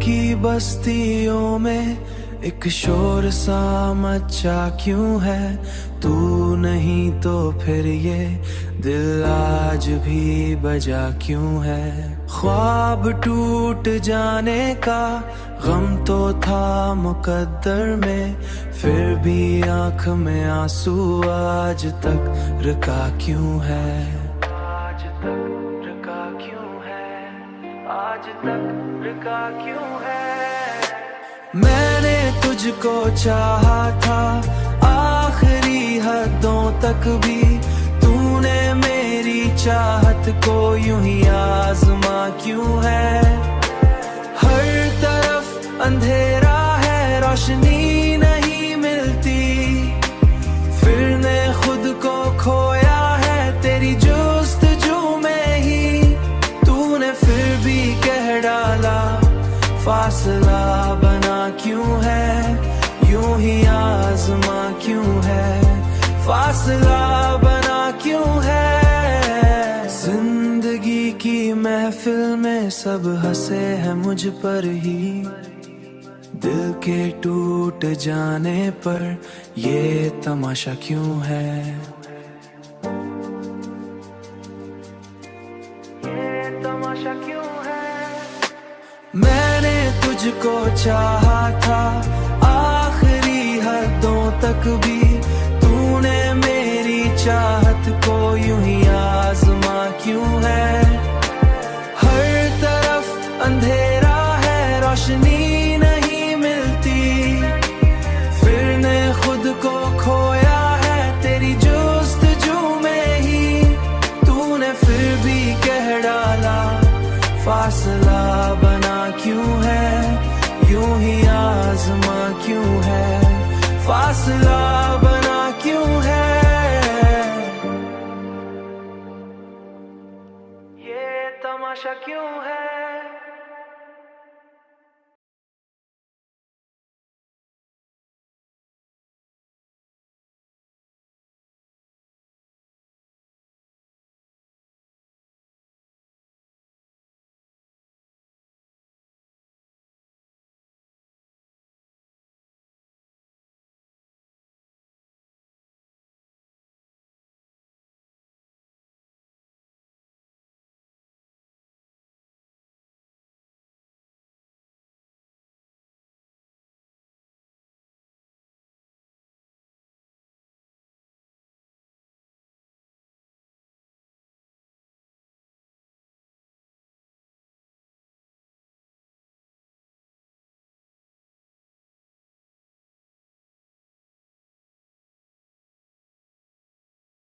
की बस्तियों में एक शोर सा मचा क्यों है? तू नहीं तो फिर ये दिल आज भी बजा क्यों है? ख्वाब टूट जाने का गम तो था मुकद्दर में, फिर भी आंख में आंसू आज तक रुका क्यों है? आज तक रुका क्यों है? आज तक रुका क्यों है? मैंने तुझको चाहा था आखिरी हदों तक भी, तूने मेरी चाहत को यूं ही आजमा क्यों है? हर तरफ अंधेरा है, रोशनी नहीं मिलती, फिर ने खुद को खोया है तेरी जुस्तजू में ही। तूने फिर भी कह डाला फासला बना क्यों है? यूं ही आजमा क्यों है? फासला बना क्यों है? जिंदगी की महफिल में सब हंसे हैं मुझ पर ही, दिल के टूट जाने पर ये तमाशा क्यों है? ये तमाशा क्यों है? मैंने तुझको चाहा था आखिरी हदों तक भी, तूने मेरी चाहत को यूं ही आजमा क्यों है? हर तरफ अंधेरा है, रोशनी नहीं मिलती, फिर ने खुद को खोया है तेरी जुस्तजू में ही। तूने फिर भी कह डाला फासला बना क्यों है? यूं ही आजमा क्यों है? फासला बना क्यों है? ये तमाशा क्यों है?